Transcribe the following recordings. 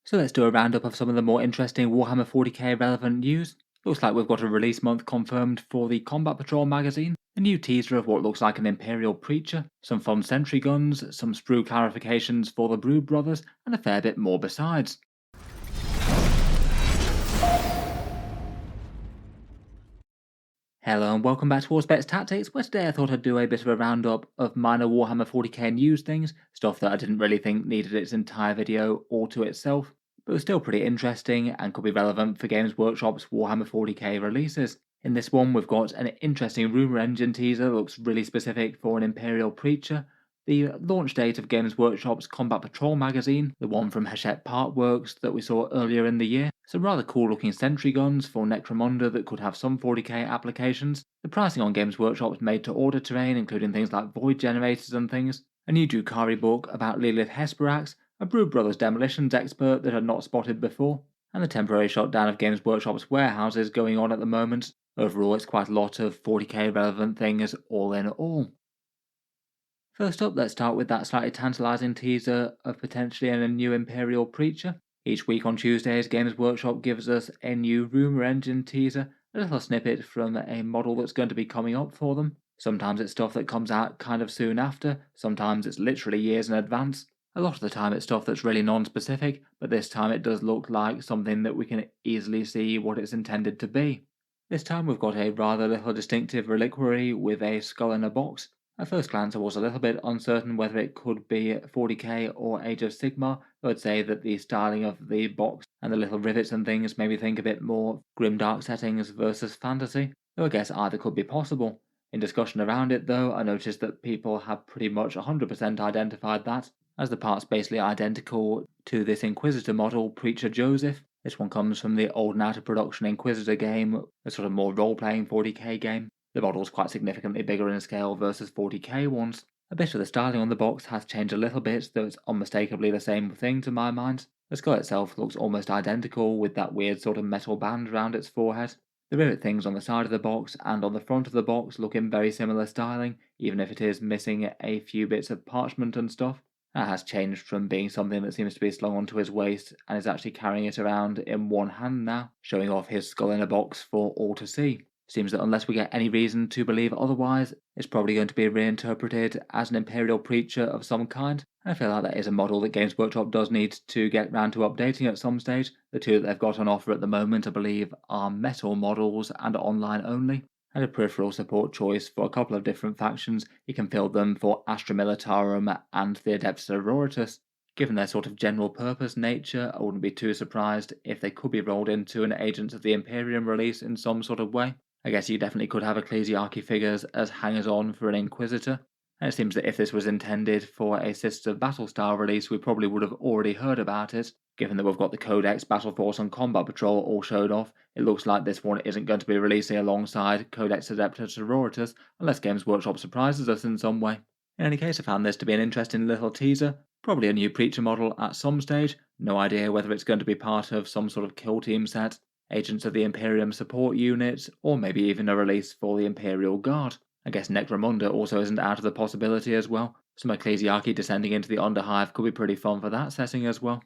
So let's do a roundup of some of the more interesting Warhammer 40k relevant news. Looks like we've got a release month confirmed for the Combat Patrol magazine, a new teaser of what looks like an Imperial Preacher, some fun Sentry Guns, some sprue clarifications for the Brood Brothers, and a fair bit more besides. Hello and welcome back to Warspecs Tactics, where today I thought I'd do a bit of a roundup of minor Warhammer 40k news things, stuff that I didn't really think needed its entire video all to itself, but was still pretty interesting and could be relevant for Games Workshop's Warhammer 40k releases. In this one we've got an interesting rumour engine teaser that looks really specific for an Imperial Preacher, the launch date of Games Workshop's Combat Patrol magazine, the one from Hachette Partworks that we saw earlier in the year, some rather cool looking Sentry Guns for Necromunda that could have some 40k applications, the pricing on Games Workshop's made to order terrain including things like void generators and things, a new Drukhari book about Lelith Hesperax, a Brood Brothers Demolitions expert that had not spotted before, and the temporary shutdown of Games Workshop's warehouses going on at the moment. Overall it's quite a lot of 40k relevant things all in all. First up, let's start with that slightly tantalising teaser of potentially a new Imperial Preacher. Each week on Tuesdays, Games Workshop gives us a new rumour engine teaser, a little snippet from a model that's going to be coming up for them. Sometimes it's stuff that comes out kind of soon after, sometimes it's literally years in advance. A lot of the time it's stuff that's really non-specific, but this time it does look like something that we can easily see what it's intended to be. This time we've got a rather little distinctive reliquary with a skull in a box. At first glance I was a little bit uncertain whether it could be 40k or Age of Sigmar, though I'd say that the styling of the box and the little rivets and things made me think a bit more grimdark settings versus fantasy, though I guess either could be possible. In discussion around it though, I noticed that people have pretty much 100% identified that, as the part's basically identical to this Inquisitor model, Preacher Joseph. This one comes from the old and out of production Inquisitor game, a sort of more role-playing 40k game. The model's quite significantly bigger in scale versus 40k ones. A bit of the styling on the box has changed a little bit, though it's unmistakably the same thing to my mind. The skull itself looks almost identical with that weird sort of metal band around its forehead. The rivet things on the side of the box and on the front of the box look in very similar styling, even if it is missing a few bits of parchment and stuff. That has changed from being something that seems to be slung onto his waist and is actually carrying it around in one hand now, showing off his skull in a box for all to see. Seems that unless we get any reason to believe otherwise, it's probably going to be reinterpreted as an Imperial Preacher of some kind, and I feel like that is a model that Games Workshop does need to get round to updating at some stage. The two that they've got on offer at the moment, I believe, are metal models and online only, and a peripheral support choice for a couple of different factions. You can field them for Astra Militarum and the Adeptus Auroritus. Given their sort of general purpose nature, I wouldn't be too surprised if they could be rolled into an Agents of the Imperium release in some sort of way. I guess you definitely could have Ecclesiarchy figures as hangers-on for an Inquisitor, and it seems that if this was intended for a Sisters of Battle style release, we probably would have already heard about it. Given that we've got the Codex, Battle Force and Combat Patrol all showed off, it looks like this one isn't going to be releasing alongside Codex Adeptus Auroritus, unless Games Workshop surprises us in some way. In any case, I found this to be an interesting little teaser, probably a new Preacher model at some stage, no idea whether it's going to be part of some sort of kill team set, Agents of the Imperium support unit, or maybe even a release for the Imperial Guard. I guess Necromunda also isn't out of the possibility as well. Some Ecclesiarchy descending into the Underhive could be pretty fun for that setting as well.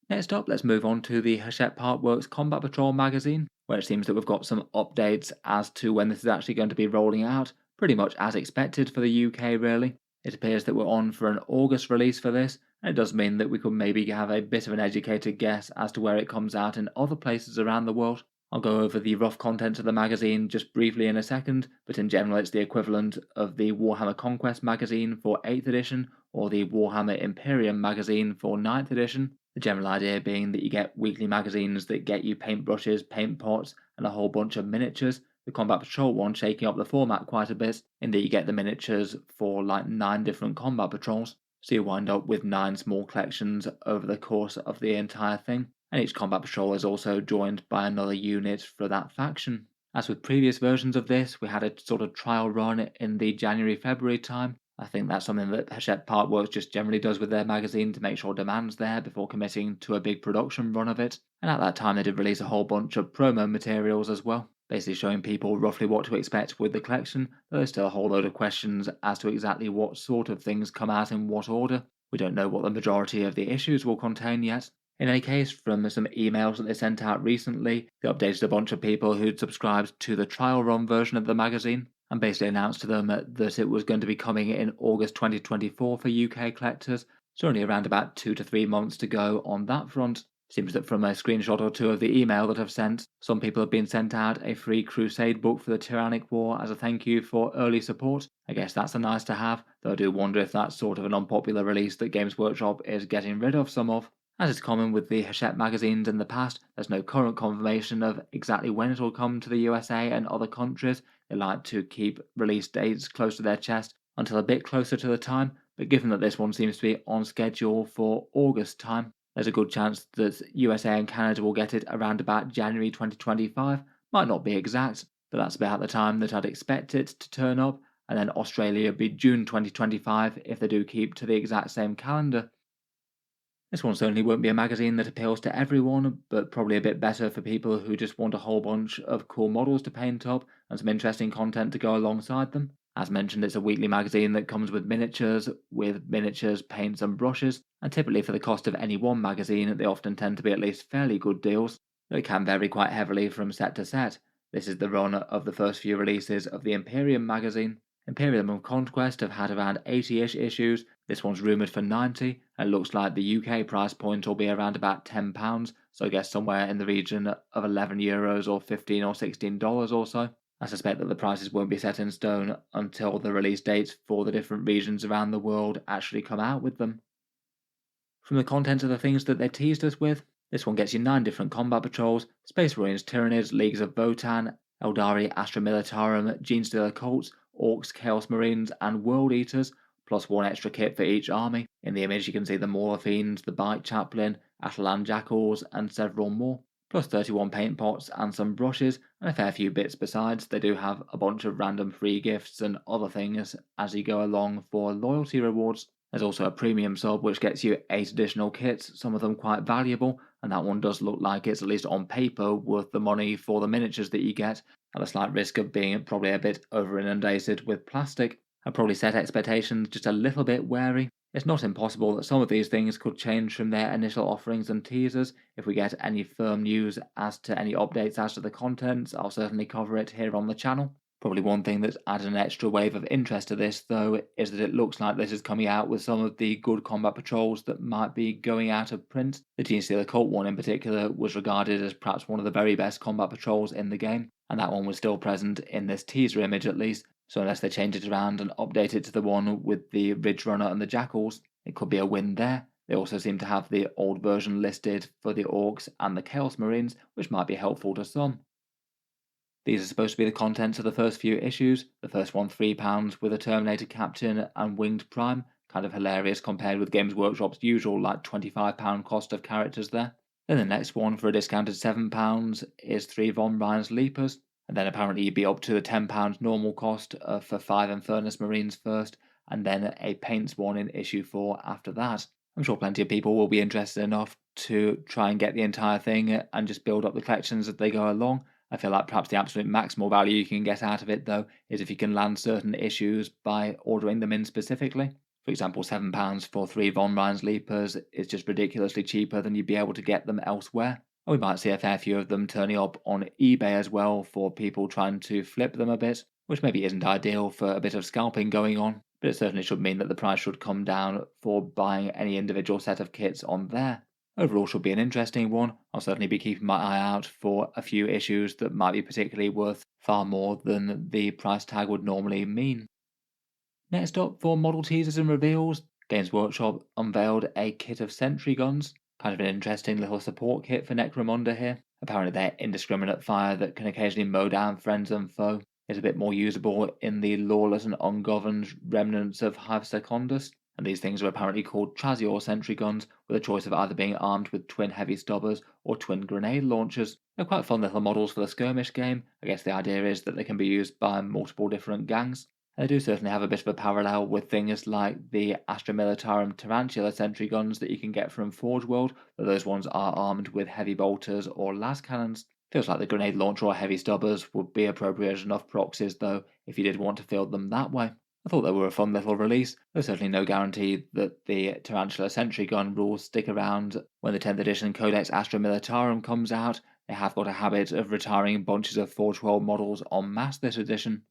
Next up, let's move on to the Hachette Partworks Combat Patrol magazine, where it seems that we've got some updates as to when this is actually going to be rolling out, pretty much as expected for the UK really. It appears that we're on for an August release for this, and it does mean that we could maybe have a bit of an educated guess as to where it comes out in other places around the world. I'll go over the rough content of the magazine just briefly in a second, but in general it's the equivalent of the Warhammer Conquest magazine for 8th edition, or the Warhammer Imperium magazine for 9th edition. The general idea being that you get weekly magazines that get you paintbrushes, paint pots, and a whole bunch of miniatures. The Combat Patrol one shaking up the format quite a bit, in that you get the miniatures for like 9 different combat patrols, so you wind up with 9 small collections over the course of the entire thing, and each combat patrol is also joined by another unit for that faction. As with previous versions of this, we had a sort of trial run in the January-February time. I think that's something that Hachette Partworks just generally does with their magazine to make sure demand's there before committing to a big production run of it, and at that time they did release a whole bunch of promo materials as well, basically showing people roughly what to expect with the collection, though there's still a whole load of questions as to exactly what sort of things come out in what order. We don't know what the majority of the issues will contain yet. In any case, from some emails that they sent out recently, they updated a bunch of people who'd subscribed to the trial run version of the magazine and basically announced to them that it was going to be coming in August 2024 for UK collectors, so only around about 2 to 3 months to go on that front. Seems that from a screenshot or two of the email that I've sent, some people have been sent out a free Crusade book for the Tyrannic War as a thank you for early support. I guess that's a nice to have, though I do wonder if that's sort of an unpopular release that Games Workshop is getting rid of some of. As is common with the Hachette magazines in the past, there's no current confirmation of exactly when it will come to the USA and other countries. They like to keep release dates close to their chest until a bit closer to the time, but given that this one seems to be on schedule for August time, there's a good chance that USA and Canada will get it around about January 2025. Might not be exact, but that's about the time that I'd expect it to turn up, and then Australia would be June 2025 if they do keep to the exact same calendar. This one certainly won't be a magazine that appeals to everyone, but probably a bit better for people who just want a whole bunch of cool models to paint up and some interesting content to go alongside them. As mentioned, it's a weekly magazine that comes with miniatures, paints, and brushes, and typically for the cost of any one magazine, they often tend to be at least fairly good deals, though it can vary quite heavily from set to set. This is the run of the first few releases of the Imperium magazine. Imperium and Conquest have had around 80-ish issues. This one's rumoured for 90, and it looks like the UK price point will be around about £10, so I guess somewhere in the region of €11 or $15 or $16 or so. I suspect that the prices won't be set in stone until the release dates for the different regions around the world actually come out with them. From the content of the things that they teased us with, this one gets you 9 different combat patrols, Space Marines, Tyranids, Leagues of Votan, Eldari, Astra Militarum, Genestealer Cults, Orcs, Chaos Marines, and World Eaters, plus 1 extra kit for each army. In the image you can see the Mauler Fiends, the Bite Chaplain, Atalan Jackals, and several more, plus 31 paint pots and some brushes, and a fair few bits besides. They do have a bunch of random free gifts and other things as you go along for loyalty rewards. There's also a premium sub which gets you 8 additional kits, some of them quite valuable, and that one does look like it's at least on paper worth the money for the miniatures that you get, at a slight risk of being probably a bit over inundated with plastic. I'd probably set expectations just a little bit wary. It's not impossible that some of these things could change from their initial offerings and teasers. If we get any firm news as to any updates as to the contents, I'll certainly cover it here on the channel. Probably one thing that's added an extra wave of interest to this, though, is that it looks like this is coming out with some of the good combat patrols that might be going out of print. The Genestealer Cult one in particular was regarded as perhaps one of the very best combat patrols in the game, and that one was still present in this teaser image at least, so unless they change it around and update it to the one with the Ridge Runner and the Jackals, it could be a win there. They also seem to have the old version listed for the Orcs and the Chaos Marines, which might be helpful to some. These are supposed to be the contents of the first few issues. The first one £3 with a Terminator Captain and Winged Prime, kind of hilarious compared with Games Workshop's usual like £25 cost of characters there. Then the next one for a discounted £7 is 3 Von Ryan's Leapers, and then apparently you'd be up to the £10 normal cost for 5 Infernus Marines first, and then a Paints one in issue 4 after that. I'm sure plenty of people will be interested enough to try and get the entire thing and just build up the collections as they go along. I feel like perhaps the absolute maximal value you can get out of it, though, is if you can land certain issues by ordering them in specifically. For example, £7 for 3 Von Ryan's Leapers is just ridiculously cheaper than you'd be able to get them elsewhere. And we might see a fair few of them turning up on eBay as well for people trying to flip them a bit, which maybe isn't ideal for a bit of scalping going on, but it certainly should mean that the price should come down for buying any individual set of kits on there. Overall should be an interesting one. I'll certainly be keeping my eye out for a few issues that might be particularly worth far more than the price tag would normally mean. Next up for model teasers and reveals, Games Workshop unveiled a kit of Sentry Guns, kind of an interesting little support kit for Necromunda here. Apparently their indiscriminate fire that can occasionally mow down friends and foe is a bit more usable in the lawless and ungoverned remnants of Hive Secundus, and these things are apparently called Trazior Sentry Guns, with a choice of either being armed with twin heavy stubbers or twin grenade launchers. They're quite fun little models for the skirmish game. I guess the idea is that they can be used by multiple different gangs. They do certainly have a bit of a parallel with things like the Astra Militarum Tarantula Sentry Guns that you can get from Forge World, though those ones are armed with heavy bolters or las cannons. Feels like the grenade launcher or heavy stubbers would be appropriate enough proxies though if you did want to field them that way. I thought they were a fun little release. There's certainly no guarantee that the Tarantula Sentry Gun rules stick around when the 10th edition Codex Astra Militarum comes out. They have got a habit of retiring bunches of Forge World models en masse this edition.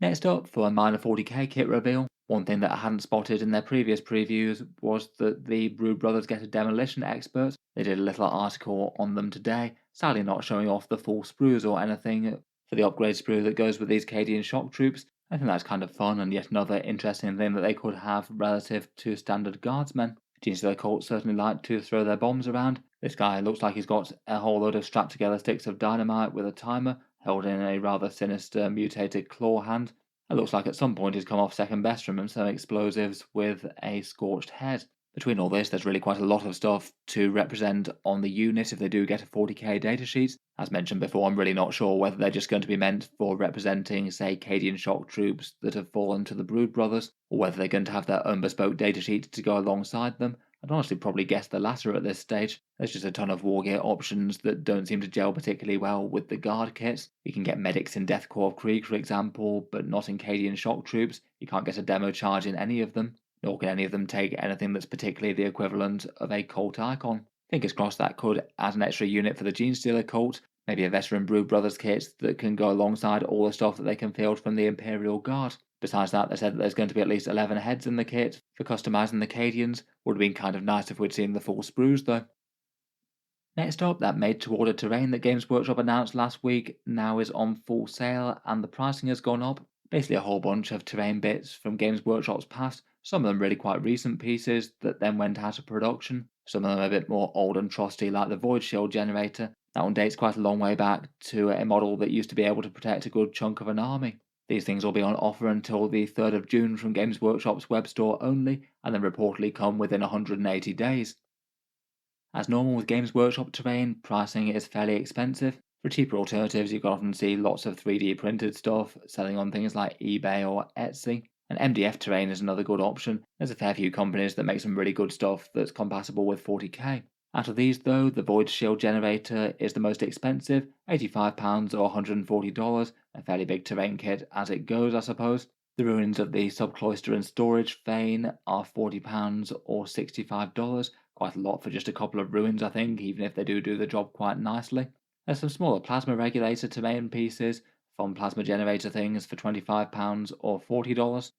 Next up, for a minor 40k kit reveal, one thing that I hadn't spotted in their previous previews was that the Brood Brothers get a demolition expert. They did a little article on them today, sadly not showing off the full sprues or anything for the upgrade sprue that goes with these Cadian shock troops. I think that's kind of fun and yet another interesting thing that they could have relative to standard guardsmen. Genestealer cults certainly like to throw their bombs around. This guy looks like he's got a whole load of strapped together sticks of dynamite with a timer held in a rather sinister mutated claw hand. It looks like at some point he's come off second best from some explosives with a scorched head. Between all this, there's really quite a lot of stuff to represent on the unit if they do get a 40k datasheet. As mentioned before, I'm really not sure whether they're just going to be meant for representing, say, Cadian shock troops that have fallen to the Brood Brothers, or whether they're going to have their own bespoke datasheet to go alongside them. I'd honestly probably guess the latter at this stage. There's just a ton of war gear options that don't seem to gel particularly well with the guard kits. You can get medics in Deathcore of Krieg, for example, but not in Cadian shock troops. You can't get a demo charge in any of them, nor can any of them take anything that's particularly the equivalent of a cult icon. Fingers crossed that could add an extra unit for the Genestealer cult, maybe a veteran Brood Brothers kit that can go alongside all the stuff that they can field from the Imperial Guard. Besides that, they said that there's going to be at least 11 heads in the kit for customising the Cadians. Would have been kind of nice if we'd seen the full sprues though. Next up, that made-to-order terrain that Games Workshop announced last week now is on full sale and the pricing has gone up. Basically a whole bunch of terrain bits from Games Workshop's past, some of them really quite recent pieces that then went out of production, some of them a bit more old and trusty like the Void Shield generator. That one dates quite a long way back to a model that used to be able to protect a good chunk of an army. These things will be on offer until the 3rd of June from Games Workshop's web store only, and then reportedly come within 180 days. As normal with Games Workshop terrain, pricing is fairly expensive. For cheaper alternatives, you can often see lots of 3D printed stuff selling on things like eBay or Etsy. And MDF terrain is another good option. There's a fair few companies that make some really good stuff that's compatible with 40k. Out of these though, the Void Shield generator is the most expensive, £85 or $140, a fairly big terrain kit as it goes I suppose. The ruins of the subcloister and storage fane are £40 or $65, quite a lot for just a couple of ruins I think, even if they do the job quite nicely. There's some smaller plasma regulator terrain pieces from plasma generator things for £25 or $40.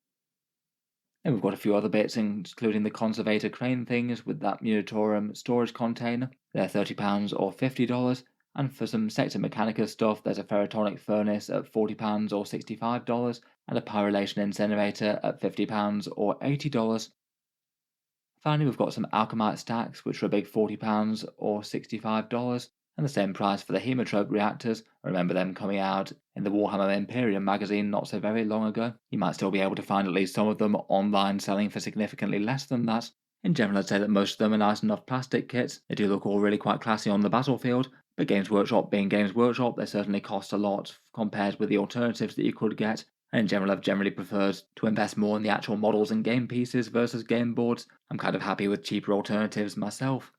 Then we've got a few other bits, including the conservator crane things with that Munitorum storage container. They're £30 or $50. And for some Sector Mechanica stuff, there's a ferrotonic furnace at £40 or $65, and a pyrolation incinerator at £50 or $80. Finally, we've got some alchemite stacks, which are a big £40 or $65, and the same price for the hemotrope reactors. I remember them coming out in the Warhammer Imperium magazine not so very long ago. You might still be able to find at least some of them online selling for significantly less than that. In general, I'd say that most of them are nice enough plastic kits. They do look all really quite classy on the battlefield, but Games Workshop being Games Workshop, they certainly cost a lot compared with the alternatives that you could get. And in general, I've generally preferred to invest more in the actual models and game pieces versus game boards. I'm kind of happy with cheaper alternatives myself.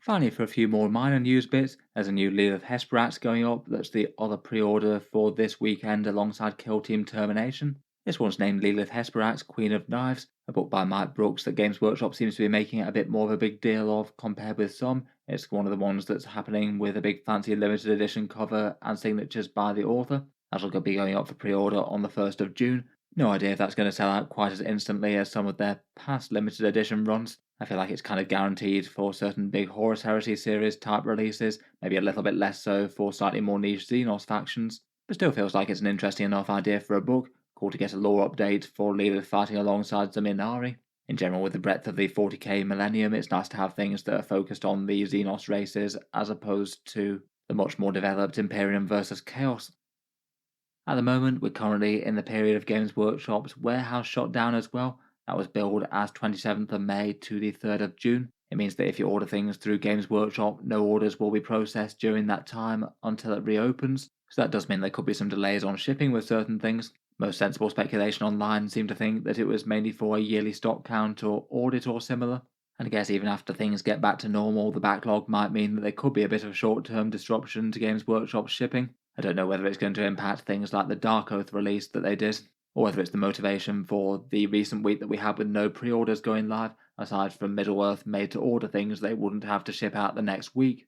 Finally, for a few more minor news bits, there's a new Lelith Hesperax going up that's the other pre-order for this weekend alongside Kill Team Termination. This one's named Lelith Hesperax, Queen of Knives, a book by Mike Brooks that Games Workshop seems to be making a bit more of a big deal of compared with some. It's one of the ones that's happening with a big fancy limited edition cover and signatures by the author. That'll be going up for pre-order on the 1st of June. No idea if that's going to sell out quite as instantly as some of their past limited edition runs. I feel like it's kind of guaranteed for certain big Horus Heresy series type releases, maybe a little bit less so for slightly more niche Xenos factions, but still feels like it's an interesting enough idea for a book. Cool to get a lore update for Lelith fighting alongside some Inari. In general, with the breadth of the 40k Millennium, it's nice to have things that are focused on the Xenos races as opposed to the much more developed Imperium versus Chaos. At the moment, we're currently in the period of Games Workshop's Warehouse Shutdown as well. That was billed as 27th of May to the 3rd of June. It means that if you order things through Games Workshop, no orders will be processed during that time until it reopens. So that does mean there could be some delays on shipping with certain things. Most sensible speculation online seemed to think that it was mainly for a yearly stock count or audit or similar. And I guess even after things get back to normal, the backlog might mean that there could be a bit of short-term disruption to Games Workshop's shipping. I don't know whether it's going to impact things like the Dark Oath release that they did. or whether it's the motivation for the recent week that we had with no pre-orders going live, aside from Middle-earth made-to-order things they wouldn't have to ship out the next week.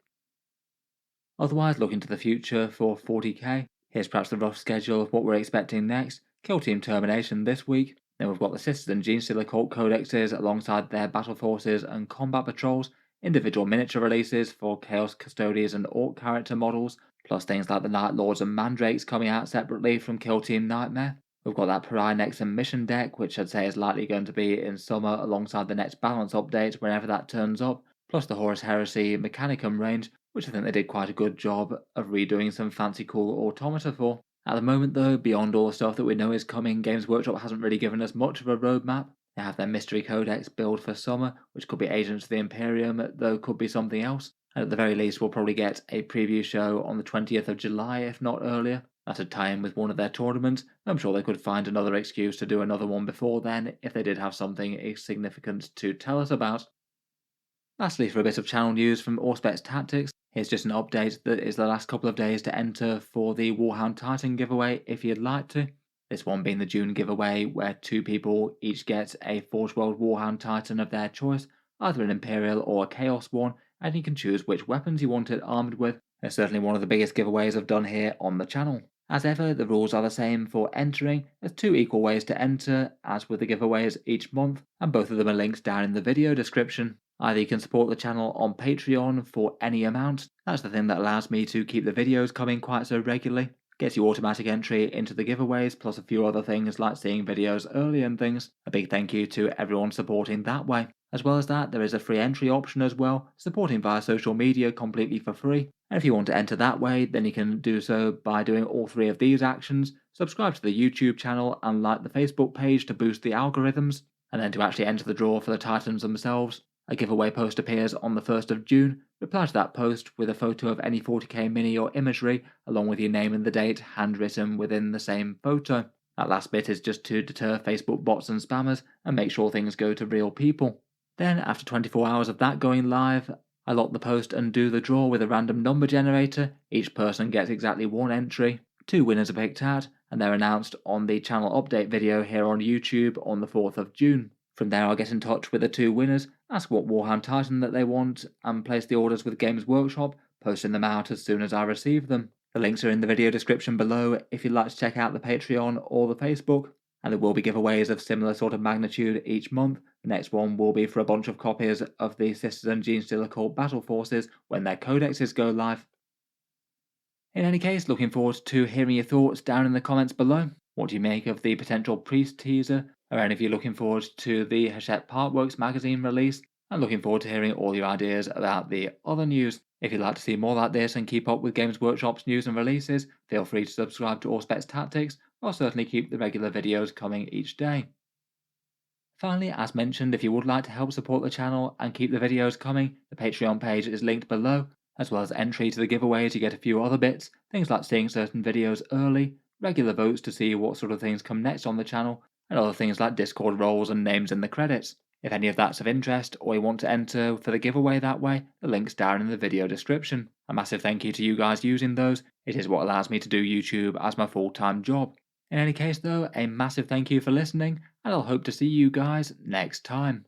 Otherwise, looking to the future for 40k, here's perhaps the rough schedule of what we're expecting next. Kill Team Termination this week, then we've got the Sisters and Genestealer Cult Codexes alongside their Battle Forces and Combat Patrols, individual miniature releases for Chaos Custodians and Orc character models, plus things like the Night Lords and Mandrakes coming out separately from Kill Team Nightmare. We've got that Pariah Next and Mission deck, which I'd say is likely going to be in summer alongside the next balance update whenever that turns up, plus the Horus Heresy Mechanicum range, which I think they did quite a good job of redoing some fancy cool automata for. At the moment though, beyond all the stuff that we know is coming, Games Workshop hasn't really given us much of a roadmap. They have their Mystery Codex build for summer, which could be Agents of the Imperium, though could be something else. And at the very least, we'll probably get a preview show on the 20th of July, if not earlier. That'd tie in with one of their tournaments. I'm sure they could find another excuse to do another one before then, if they did have something significant to tell us about. Lastly, for a bit of channel news from Auspex Tactics, here's just an update that is the last couple of days to enter for the Warhound Titan giveaway if you'd like to. This one being the June giveaway, where 2 people each get a Forge World Warhound Titan of their choice, either an Imperial or a Chaos one, and you can choose which weapons you want it armed with. It's certainly one of the biggest giveaways I've done here on the channel. As ever, the rules are the same for entering. There's 2 equal ways to enter, as with the giveaways each month, and both of them are linked down in the video description. Either you can support the channel on Patreon for any amount. That's the thing that allows me to keep the videos coming quite so regularly. Gets you automatic entry into the giveaways, plus a few other things like seeing videos early and things. A big thank you to everyone supporting that way. As well as that, there is a free entry option as well, supporting via social media completely for free. And if you want to enter that way, then you can do so by doing all 3 of these actions. Subscribe to the YouTube channel and like the Facebook page to boost the algorithms. And then to actually enter the draw for the Titans themselves, a giveaway post appears on the 1st of June. Reply to that post with a photo of any 40k mini or imagery, along with your name and the date handwritten within the same photo. That last bit is just to deter Facebook bots and spammers and make sure things go to real people. Then, after 24 hours of that going live, I lock the post and do the draw with a random number generator. Each person gets exactly 1 entry. 2 winners are picked out, and they're announced on the channel update video here on YouTube on the 4th of June. From there, I'll get in touch with the 2 winners, ask what Warhound Titan that they want, and place the orders with Games Workshop, posting them out as soon as I receive them. The links are in the video description below if you'd like to check out the Patreon or the Facebook. And there will be giveaways of similar sort of magnitude each month. The next one will be for a bunch of copies of the Sisters and Genestealer Cult Battle Forces when their codexes go live. In any case, looking forward to hearing your thoughts down in the comments below. What do you make of the potential Priest teaser? Are any of you looking forward to the Hachette Partworks magazine release? And looking forward to hearing all your ideas about the other news. If you'd like to see more like this and keep up with Games Workshop's news and releases, feel free to subscribe to Auspex Tactics. I'll certainly keep the regular videos coming each day. Finally, as mentioned, if you would like to help support the channel and keep the videos coming, the Patreon page is linked below, as well as entry to the giveaways. You get a few other bits, things like seeing certain videos early, regular votes to see what sort of things come next on the channel, and other things like Discord roles and names in the credits. If any of that's of interest, or you want to enter for the giveaway that way, the link's down in the video description. A massive thank you to you guys using those. It is what allows me to do YouTube as my full-time job. In any case though, a massive thank you for listening, and I'll hope to see you guys next time.